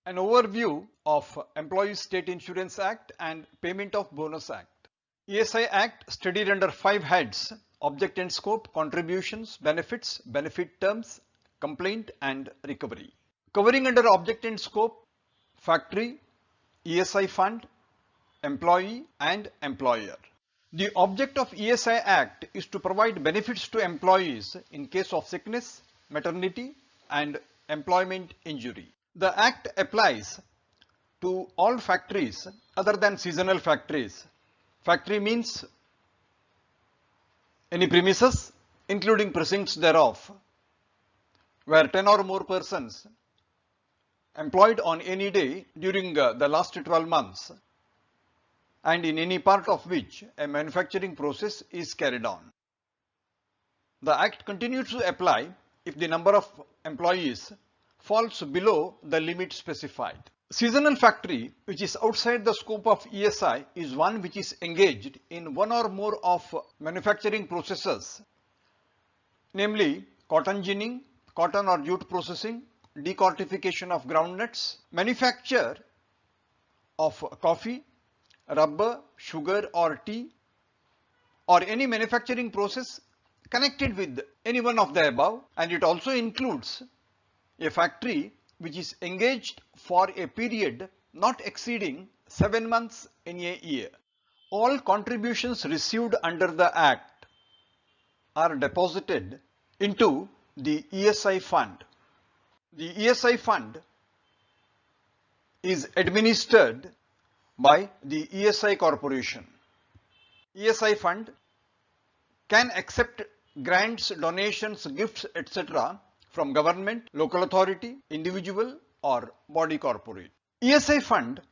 An overview of Employees State Insurance Act and Payment of Bonus Act. ESI Act studied under 5 heads: object and scope, contributions, benefits, benefit terms, complaint and recovery. Covering under object and scope: factory, ESI fund, employee and employer. The object of ESI Act is to provide benefits to employees in case of sickness, maternity and employment injury. The Act applies to all factories other than seasonal factories. Factory means any premises including precincts thereof where 10 or more persons employed on any day during the last 12 months and in any part of which a manufacturing process is carried on. The Act continues to apply if the number of employees falls below the limit specified. Seasonal factory, which is outside the scope of ESI, is one which is engaged in one or more of manufacturing processes, namely cotton ginning, cotton or jute processing, decortification of groundnuts, manufacture of coffee, rubber, sugar or tea, or any manufacturing process connected with any one of the above, and it also includes a factory which is engaged for a period not exceeding 7 months in a year. All contributions received under the Act are deposited into the ESI fund. The ESI fund is administered by the ESI Corporation. ESI fund can accept grants, donations, gifts, etc. from government, local authority, individual or body corporate. ESI fund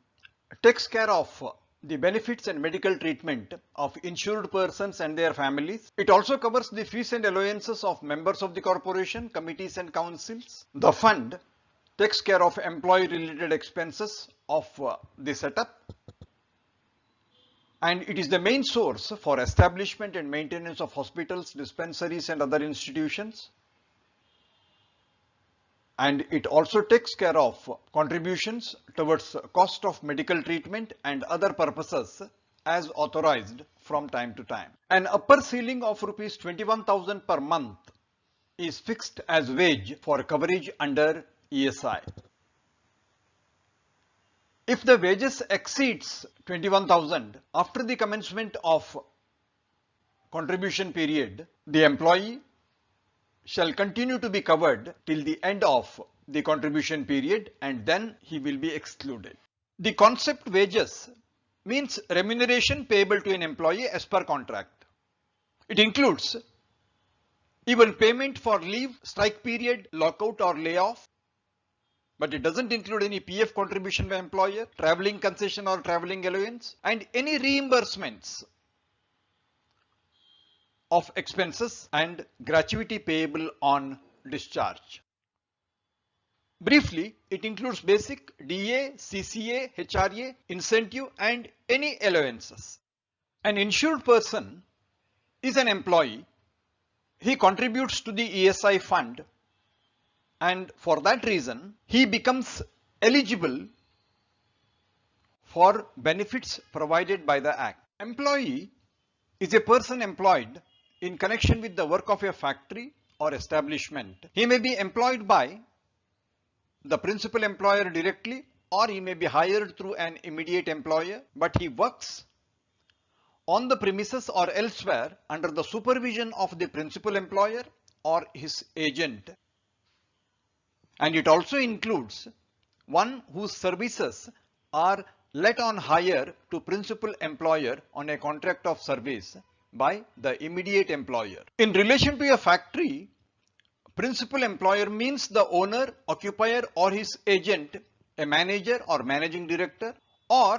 takes care of the benefits and medical treatment of insured persons and their families. It also covers the fees and allowances of members of the corporation, committees and councils. The fund takes care of employee related expenses of the setup, and it is the main source for establishment and maintenance of hospitals, dispensaries and other institutions. And it also takes care of contributions towards cost of medical treatment and other purposes as authorized from time to time. An upper ceiling of rupees 21,000 per month is fixed as wage for coverage under ESI. If the wages exceeds 21,000 after the commencement of contribution period, the employee shall continue to be covered till the end of the contribution period and then he will be excluded. The concept wages means remuneration payable to an employee as per contract. It includes even payment for leave, strike period, lockout or layoff, but it doesn't include any PF contribution by employer, travelling concession or travelling allowance, and any reimbursements of expenses and gratuity payable on discharge. Briefly, it includes basic, DA, CCA, HRA, incentive and any allowances. An insured person is an employee. He contributes to the ESI fund, and for that reason he becomes eligible for benefits provided by the Act. Employee is a person employed in connection with the work of a factory or establishment. He may be employed by the principal employer directly, or he may be hired through an immediate employer, but he works on the premises or elsewhere under the supervision of the principal employer or his agent. And it also includes one whose services are let on hire to principal employer on a contract of service by the immediate employer. In relation to a factory, principal employer means the owner, occupier or his agent, a manager or managing director, or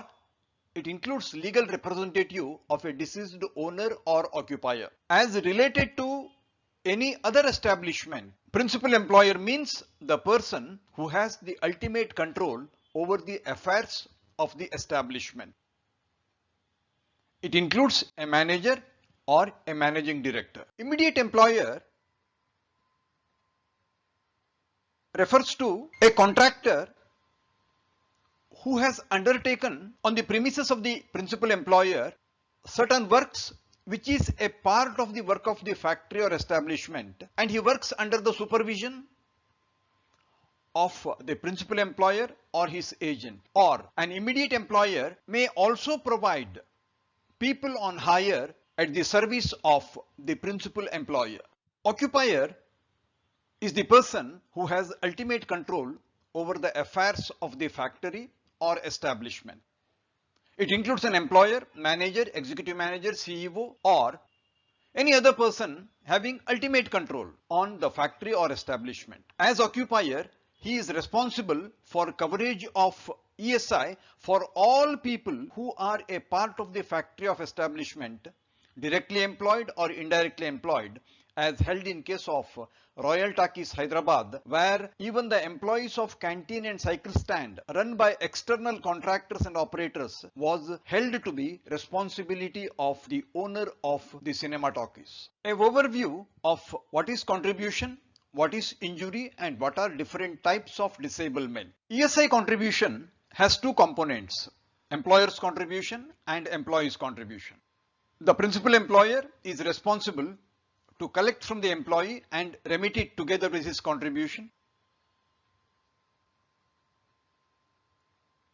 it includes legal representative of a deceased owner or occupier. As related to any other establishment, principal employer means the person who has the ultimate control over the affairs of the establishment. It includes a manager or a managing director. Immediate employer refers to a contractor who has undertaken on the premises of the principal employer certain works which is a part of the work of the factory or establishment, and he works under the supervision of the principal employer or his agent. Or an immediate employer may also provide people on hire at the service of the principal employer. Occupier is the person who has ultimate control over the affairs of the factory or establishment. It includes an employer, manager, executive manager, CEO, or any other person having ultimate control on the factory or establishment. As occupier, he is responsible for coverage of ESI for all people who are a part of the factory of establishment, directly employed or indirectly employed, as held in case of Royal Talkies, Hyderabad, where even the employees of canteen and cycle stand run by external contractors and operators was held to be responsibility of the owner of the cinema talkies. An overview of what is contribution, what is injury, and what are different types of disablement. ESI contribution has two components: employer's contribution and employee's contribution. The principal employer is responsible to collect from the employee and remit it together with his contribution,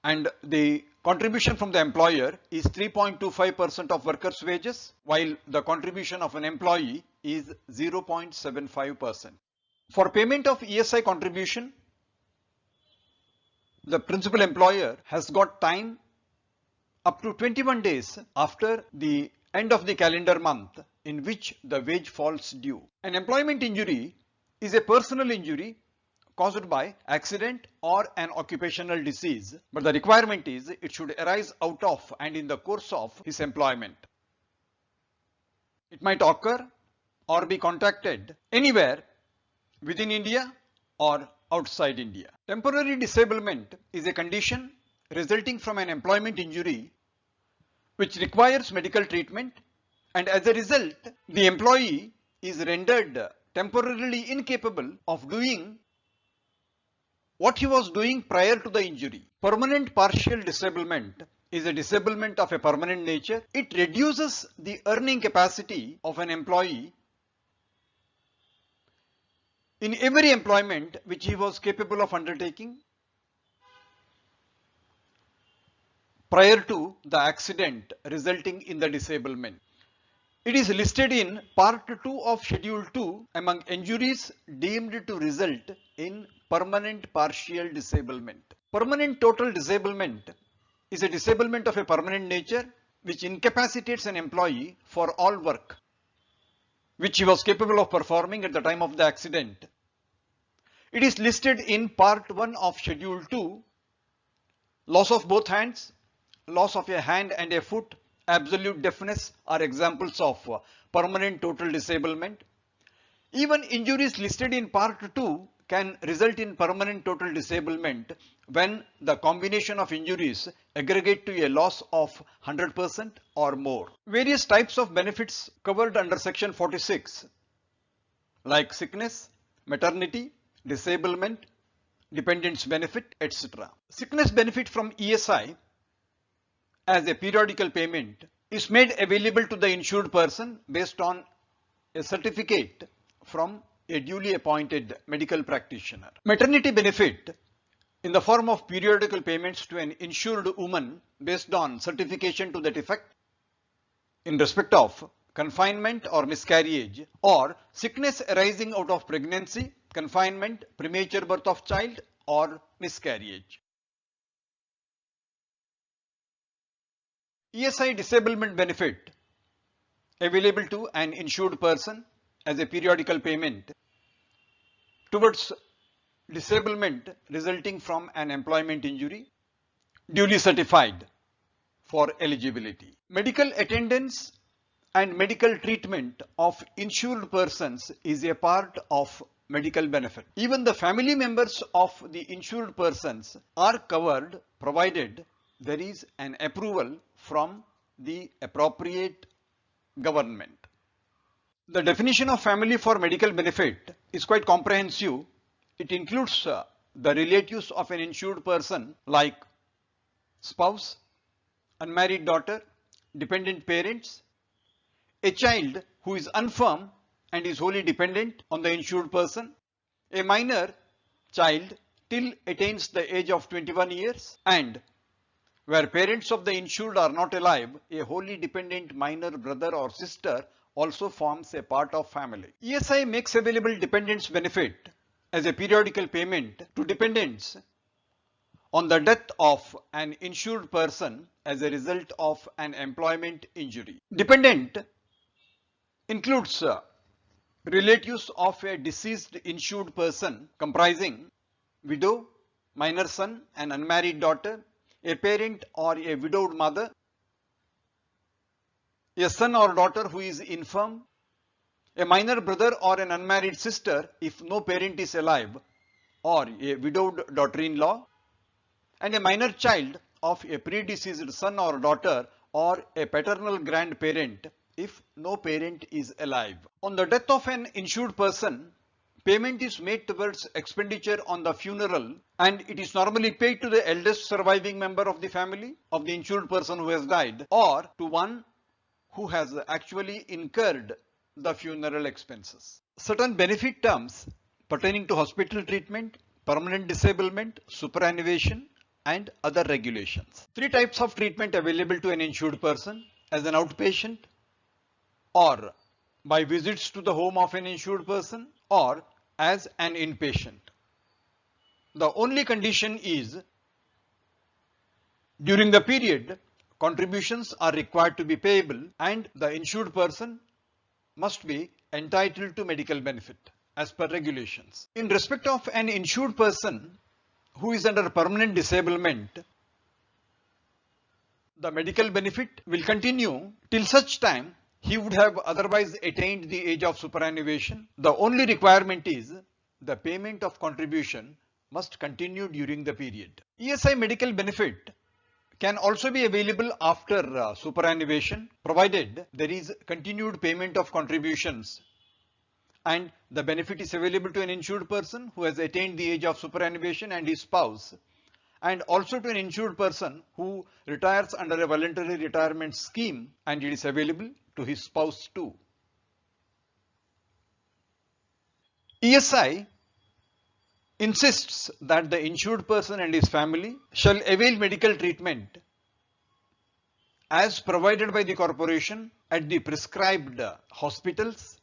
and the contribution from the employer is 3.25% of workers' wages, while the contribution of an employee is 0.75%. For payment of ESI contribution, the principal employer has got time up to 21 days after the end of the calendar month in which the wage falls due. An employment injury is a personal injury caused by accident or an occupational disease, but the requirement is it should arise out of and in the course of his employment. It might occur or be contracted anywhere within India or outside India. Temporary disablement is a condition resulting from an employment injury which requires medical treatment, and as a result, the employee is rendered temporarily incapable of doing what he was doing prior to the injury. Permanent partial disablement is a disablement of a permanent nature. It reduces the earning capacity of an employee in every employment which he was capable of undertaking prior to the accident resulting in the disablement. It is listed in Part 2 of Schedule 2 among injuries deemed to result in permanent partial disablement. Permanent total disablement is a disablement of a permanent nature which incapacitates an employee for all work which he was capable of performing at the time of the accident. It is listed in Part 1 of Schedule 2. Loss of both hands, loss of a hand and a foot, absolute deafness are examples of permanent total disablement. Even injuries listed in Part 2 can result in permanent total disablement when the combination of injuries aggregate to a loss of 100% or more. Various types of benefits covered under Section 46 like sickness, maternity, disablement, dependents benefit, etc. Sickness benefit from ESI as a periodical payment is made available to the insured person based on a certificate from a duly appointed medical practitioner. Maternity benefit in the form of periodical payments to an insured woman based on certification to that effect in respect of confinement or miscarriage, or sickness arising out of pregnancy, confinement, premature birth of child, or miscarriage. ESI disablement benefit available to an insured person as a periodical payment towards disablement resulting from an employment injury, duly certified for eligibility. Medical attendance and medical treatment of insured persons is a part of medical benefit. Even the family members of the insured persons are covered provided there is an approval from the appropriate government. The definition of family for medical benefit is quite comprehensive. It includes the relatives of an insured person like spouse, unmarried daughter, dependent parents, a child who is infirm and is wholly dependent on the insured person, a minor child till attains the age of 21 years, and where parents of the insured are not alive, a wholly dependent minor brother or sister also forms a part of family. ESI makes available dependents benefit as a periodical payment to dependents on the death of an insured person as a result of an employment injury. Dependent includes relatives of a deceased insured person comprising widow, minor son and unmarried daughter, a parent or a widowed mother, a son or daughter who is infirm, a minor brother or an unmarried sister if no parent is alive, or a widowed daughter-in-law, and a minor child of a predeceased son or daughter or a paternal grandparent if no parent is alive. On the death of an insured person, payment is made towards expenditure on the funeral, and it is normally paid to the eldest surviving member of the family of the insured person who has died, or to one who has actually incurred the funeral expenses. Certain benefit terms pertaining to hospital treatment, permanent disablement, superannuation, and other regulations. Three types of treatment available to an insured person: as an outpatient, or by visits to the home of an insured person, or as an inpatient. The only condition is during the period contributions are required to be payable and the insured person must be entitled to medical benefit as per regulations. In respect of an insured person who is under permanent disablement, the medical benefit will continue till such time he would have otherwise attained the age of superannuation. The only requirement is the payment of contribution must continue during the period. ESI medical benefit can also be available after superannuation, provided there is continued payment of contributions and the benefit is available to an insured person who has attained the age of superannuation and his spouse, and also to an insured person who retires under a voluntary retirement scheme, and it is available to his spouse too. ESI insists that the insured person and his family shall avail medical treatment as provided by the corporation at the prescribed hospitals,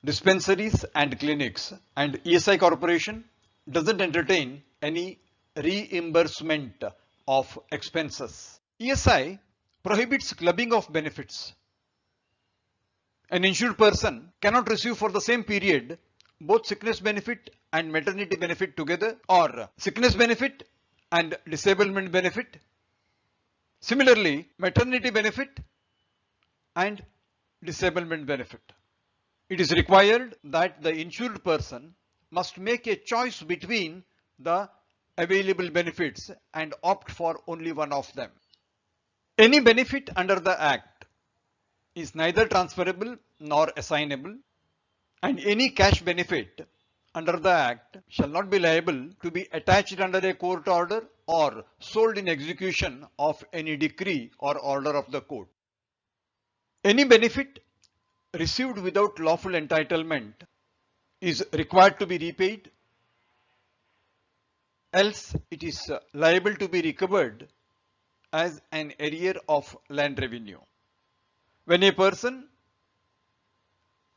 dispensaries and clinics, and ESI corporation doesn't entertain any reimbursement of expenses. ESI prohibits clubbing of benefits. An insured person cannot receive for the same period both sickness benefit and maternity benefit together, or sickness benefit and disablement benefit. Similarly, maternity benefit and disablement benefit. It is required that the insured person must make a choice between the available benefits and opt for only one of them. Any benefit under the Act is neither transferable nor assignable, and any cash benefit under the Act shall not be liable to be attached under a court order or sold in execution of any decree or order of the court. Any benefit received without lawful entitlement is required to be repaid, else it is liable to be recovered as an arrear of land revenue. When a person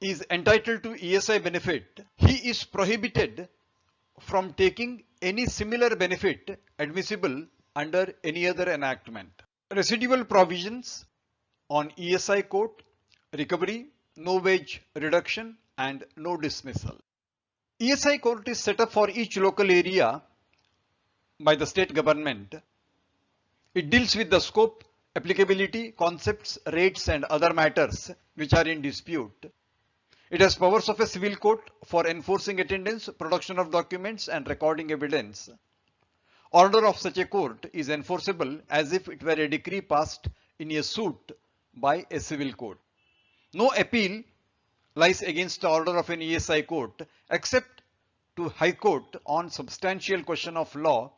is entitled to ESI benefit, he is prohibited from taking any similar benefit admissible under any other enactment. Residual provisions on ESI quote, recovery, no wage reduction and no dismissal. ESI court is set up for each local area by the state government. It deals with the scope, applicability, concepts, rates and other matters which are in dispute. It has powers of a civil court for enforcing attendance, production of documents and recording evidence. Order of such a court is enforceable as if it were a decree passed in a suit by a civil court. No appeal lies against the order of an ESI court except to High Court on substantial question of law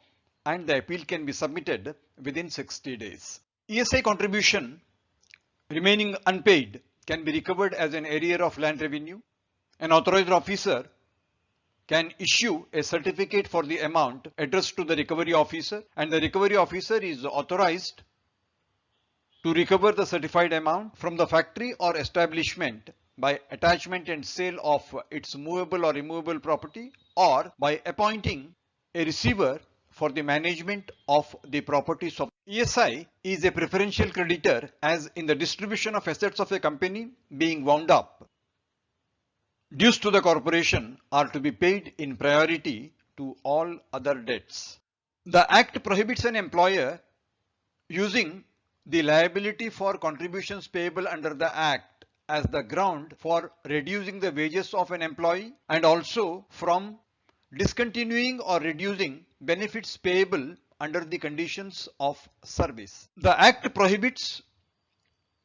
and the appeal can be submitted within 60 days. ESI contribution remaining unpaid can be recovered as an arrear of land revenue. An authorized officer can issue a certificate for the amount addressed to the recovery officer, and the recovery officer is authorized to recover the certified amount from the factory or establishment by attachment and sale of its movable or immovable property, or by appointing a receiver for the management of the properties of ESI is a preferential creditor, as in the distribution of assets of a company being wound up, dues to the corporation are to be paid in priority to all other debts. The Act prohibits an employer using the liability for contributions payable under the Act as the ground for reducing the wages of an employee, and also from discontinuing or reducing benefits payable under the conditions of service. The Act prohibits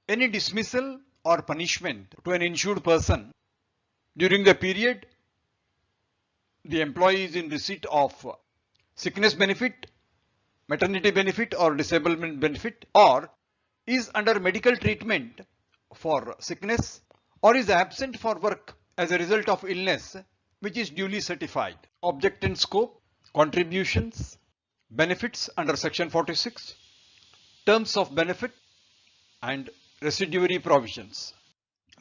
any dismissal or punishment to an insured person during the period the employee is in receipt of sickness benefit, maternity benefit or disablement benefit, or is under medical treatment for sickness, or is absent for work as a result of illness which is duly certified. Object and scope, contributions, benefits under section 46, terms of benefit and residuary provisions.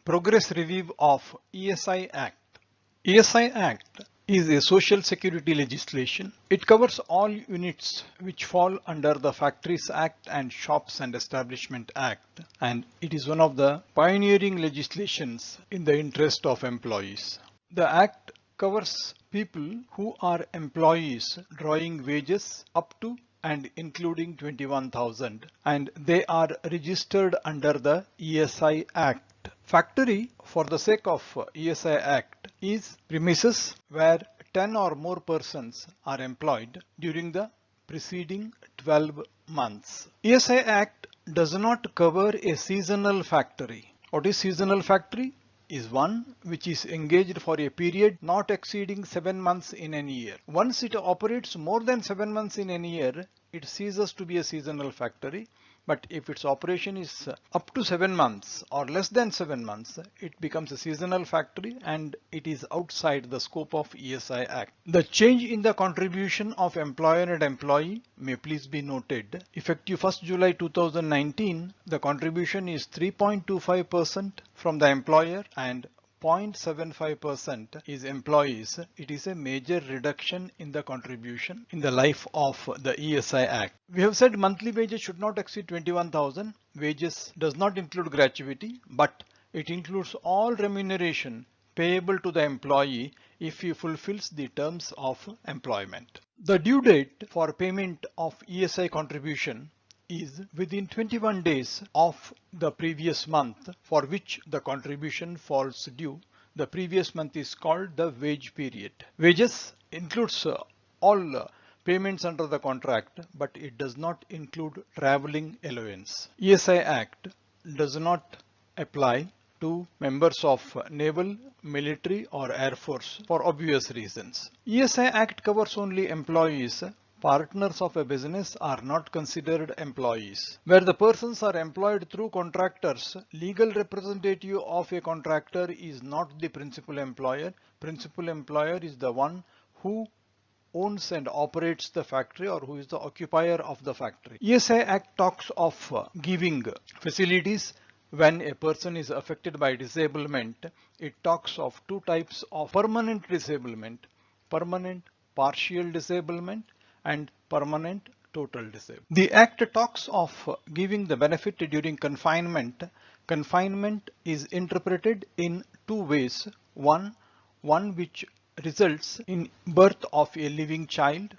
Progress review of ESI Act. ESI Act is a social security legislation. It covers all units which fall under the Factories Act and Shops and Establishment Act, and it is one of the pioneering legislations in the interest of employees. The Act covers people who are employees drawing wages up to and including 21,000, and they are registered under the ESI Act. Factory, for the sake of ESI Act, is premises where 10 or more persons are employed during the preceding 12 months. ESI Act does not cover a seasonal factory. What is seasonal factory? Is one which is engaged for a period not exceeding 7 months in a year. Once it operates more than 7 months in a year, it ceases to be a seasonal factory. But if its operation is up to 7 months or less than 7 months, it becomes a seasonal factory and it is outside the scope of ESI Act. The change in the contribution of employer and employee may please be noted. Effective 1st July 2019, the contribution is 3.25% from the employer and 0.75% is employees. It is a major reduction in the contribution in the life of the ESI Act. We have said monthly wages should not exceed 21,000. Wages does not include gratuity, but it includes all remuneration payable to the employee if he fulfills the terms of employment. The due date for payment of ESI contribution is within 21 days of the previous month for which the contribution falls due. The previous month is called the wage period. Wages includes all payments under the contract, but it does not include traveling allowance. ESI Act does not apply to members of naval, military or air force for obvious reasons. ESI Act covers only employees. Partners of a business are not considered employees. Where the persons are employed through contractors, legal representative of a contractor is not the principal employer. Principal employer is the one who owns and operates the factory or who is the occupier of the factory. ESI Act talks of giving facilities when a person is affected by disablement. It talks of two types of permanent disablement: permanent partial disablement and permanent total disablement. The Act talks of giving the benefit during confinement. Confinement is interpreted in two ways. One which results in birth of a living child,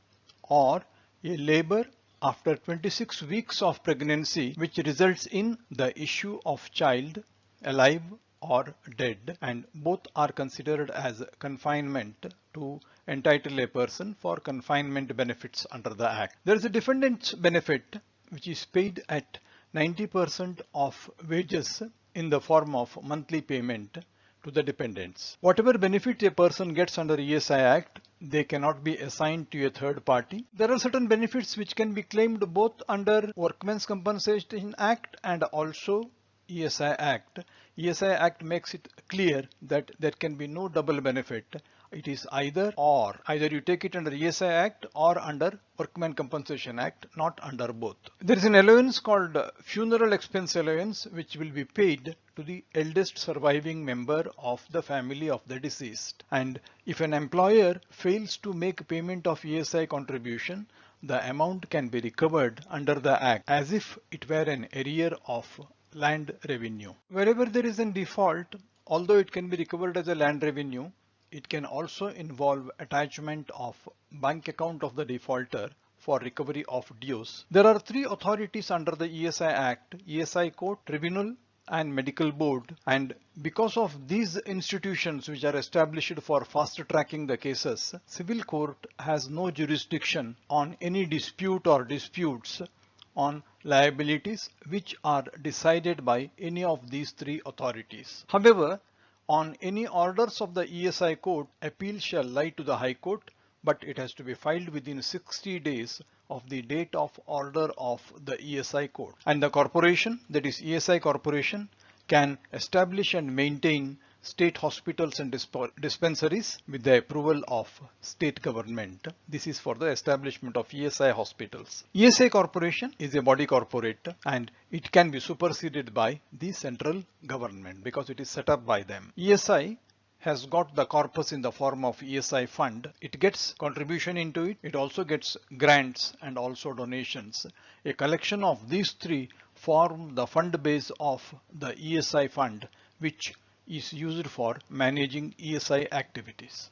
or a labor after 26 weeks of pregnancy which results in the issue of child alive or dead, and both are considered as confinement to entitle a person for confinement benefits under the Act. There is a dependent's benefit which is paid at 90% of wages in the form of monthly payment to the dependents. Whatever benefit a person gets under ESI Act, they cannot be assigned to a third party. There are certain benefits which can be claimed both under Workmen's Compensation Act and also ESI Act. ESI Act makes it clear that there can be no double benefit. It is either or. Either you take it under ESI Act or under Workmen's Compensation Act, not under both. There is an allowance called funeral expense allowance which will be paid to the eldest surviving member of the family of the deceased. And if an employer fails to make payment of ESI contribution, the amount can be recovered under the Act as if it were an arrear of land revenue. Wherever there is a default, although it can be recovered as a land revenue, it can also involve attachment of bank account of the defaulter for recovery of dues. There are three authorities under the ESI Act: ESI Court, Tribunal and Medical Board, and because of these institutions which are established for fast tracking the cases, civil court has no jurisdiction on any dispute or disputes on liabilities which are decided by any of these three authorities. However, on any orders of the ESI Court, appeal shall lie to the High Court, but it has to be filed within 60 days of the date of order of the ESI Court. And the corporation, that is ESI Corporation, can establish and maintain state hospitals and dispensaries with the approval of state government. This is for the establishment of ESI hospitals. ESI Corporation is a body corporate and it can be superseded by the central government because it is set up by them. ESI has got the corpus in the form of ESI fund. It gets contribution into it. It also gets grants and also donations. A collection of these three form the fund base of the ESI fund, which is used for managing ESI activities.